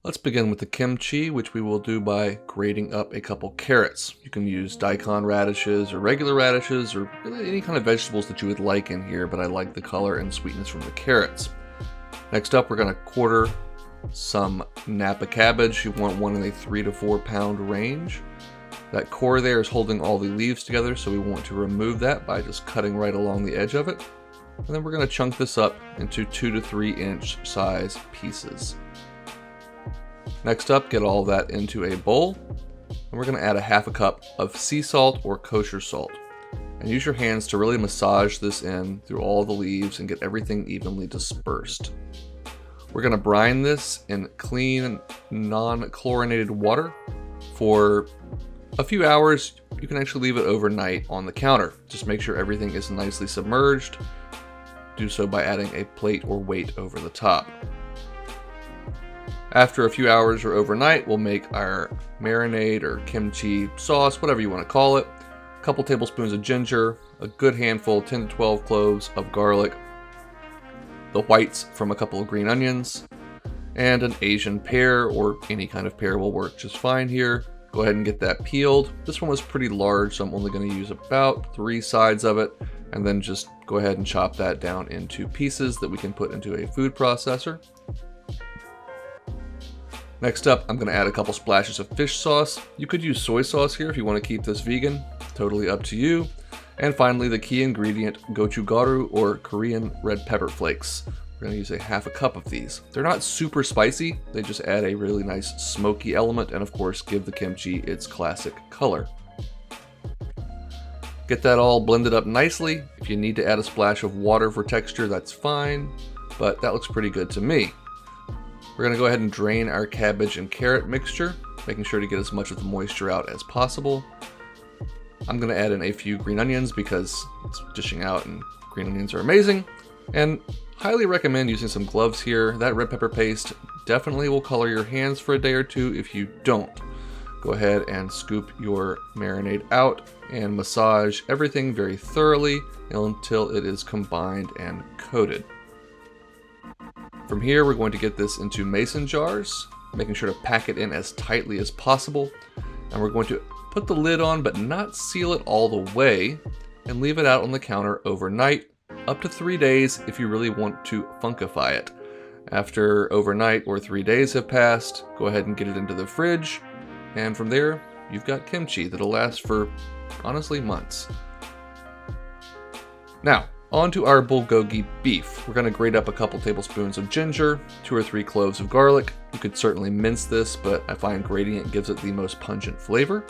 Let's begin with the kimchi, which we will do by grating up a couple carrots. You can use daikon radishes or regular radishes or really any kind of vegetables that you would like in here, but I like the color and sweetness from the carrots. Next up, we're going to quarter some napa cabbage. You want one in a 3 to 4 pound range. That core there is holding all the leaves together, so we want to remove that by just cutting right along the edge of it. And then we're going to chunk this up into 2 to 3 inch size pieces. Next up, get all that into a bowl, and we're going to add a half a cup of sea salt or kosher salt. And use your hands to really massage this in through all the leaves and get everything evenly dispersed. We're going to brine this in clean, non-chlorinated water for a few hours. You can actually leave it overnight on the counter. Just make sure everything is nicely submerged. Do so by adding a plate or weight over the top. After a few hours or overnight, we'll make our marinade or kimchi sauce, whatever you want to call it. A couple tablespoons of ginger, a good handful, 10 to 12 cloves of garlic, the whites from a couple of green onions, and an Asian pear, or any kind of pear will work just fine here. Go ahead and get that peeled. This one was pretty large, so I'm only going to use about 3 sides of it, and then just go ahead and chop that down into pieces that we can put into a food processor. Next up, I'm going to add a couple splashes of fish sauce. You could use soy sauce here if you want to keep this vegan, totally up to you. And finally, the key ingredient, gochugaru or Korean red pepper flakes. We're going to use a half a cup of these. They're not super spicy, they just add a really nice smoky element and of course give the kimchi its classic color. Get that all blended up nicely. If you need to add a splash of water for texture, that's fine, but that looks pretty good to me. We're going to go ahead and drain our cabbage and carrot mixture, making sure to get as much of the moisture out as possible. I'm going to add in a few green onions because it's dishing out and green onions are amazing. And highly recommend using some gloves here. That red pepper paste definitely will color your hands for a day or two if you don't. Go ahead and scoop your marinade out and massage everything very thoroughly until it is combined and coated. From here, we're going to get this into mason jars, making sure to pack it in as tightly as possible. And we're going to put the lid on, but not seal it all the way, and leave it out on the counter overnight, up to 3 days if you really want to funkify it. After overnight or 3 days have passed, go ahead and get it into the fridge. And from there, you've got kimchi that'll last for, honestly, months. Now, on to our bulgogi beef. We're going to grate up a couple tablespoons of ginger, 2 or 3 cloves of garlic. You could certainly mince this, but I find grating it gives it the most pungent flavor.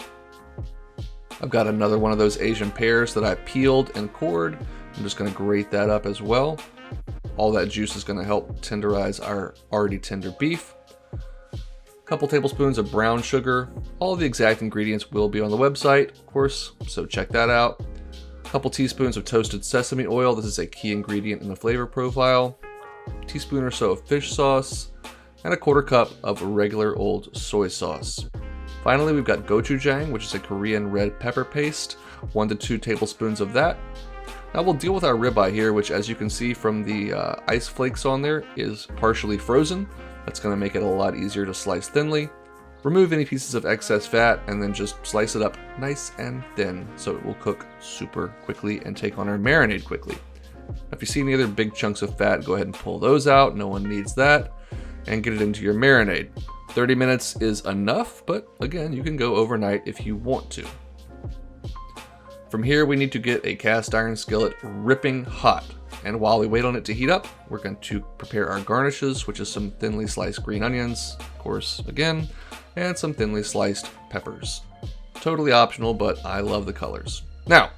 I've got another one of those Asian pears that I peeled and cored. I'm just going to grate that up as well. All that juice is going to help tenderize our already tender beef. A couple tablespoons of brown sugar. All the exact ingredients will be on the website, of course, so check that out. Couple teaspoons of toasted sesame oil. This is a key ingredient in the flavor profile. A teaspoon or so of fish sauce, and a 1/4 cup of regular old soy sauce. Finally, we've got gochujang, which is a Korean red pepper paste. 1 to 2 tablespoons of that. Now we'll deal with our ribeye here, which, as you can see from the ice flakes on there, is partially frozen. That's going to make it a lot easier to slice thinly. Remove any pieces of excess fat and then just slice it up nice and thin so it will cook super quickly and take on our marinade quickly. If you see any other big chunks of fat, go ahead and pull those out. No one needs that. And get it into your marinade. 30 minutes is enough, but again, you can go overnight if you want to. From here, we need to get a cast iron skillet ripping hot. And while we wait on it to heat up, we're going to prepare our garnishes, which is some thinly sliced green onions, of course, again, and some thinly sliced peppers. Totally optional, but I love the colors. Now,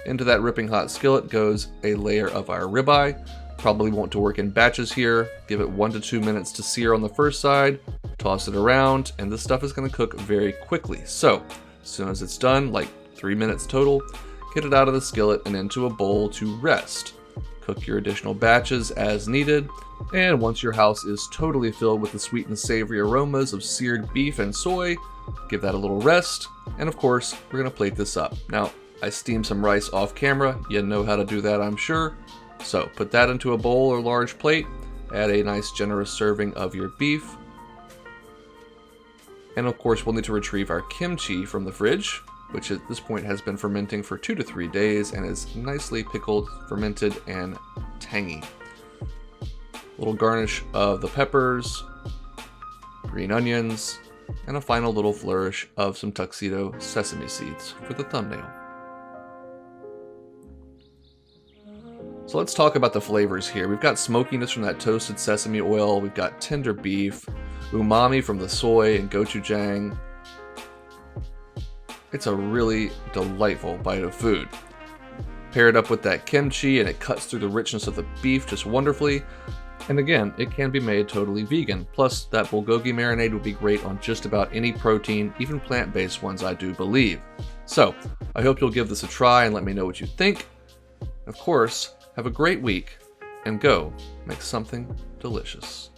into that ripping hot skillet goes a layer of our ribeye. Probably want to work in batches here. Give it 1 to 2 minutes to sear on the first side, toss it around, and this stuff is going to cook very quickly. So, as soon as it's done, like 3 minutes total, get it out of the skillet and into a bowl to rest. Cook your additional batches as needed, and once your house is totally filled with the sweet and savory aromas of seared beef and soy, give that a little rest, and of course, we're going to plate this up. Now, I steamed some rice off camera. You know how to do that, I'm sure. So, put that into a bowl or large plate, add a nice generous serving of your beef, And of course, we'll need to retrieve our kimchi from the fridge, which at this point has been fermenting for 2 to 3 days and is nicely pickled, fermented, and tangy. A little garnish of the peppers, green onions, and a final little flourish of some tuxedo sesame seeds for the thumbnail. So let's talk about the flavors here. We've got smokiness from that toasted sesame oil, we've got tender beef, umami from the soy and gochujang. It's a really delightful bite of food. Pair it up with that kimchi and it cuts through the richness of the beef just wonderfully. And again, it can be made totally vegan. Plus, that bulgogi marinade would be great on just about any protein, even plant-based ones, I do believe. So, I hope you'll give this a try and let me know what you think. Of course, have a great week and go make something delicious.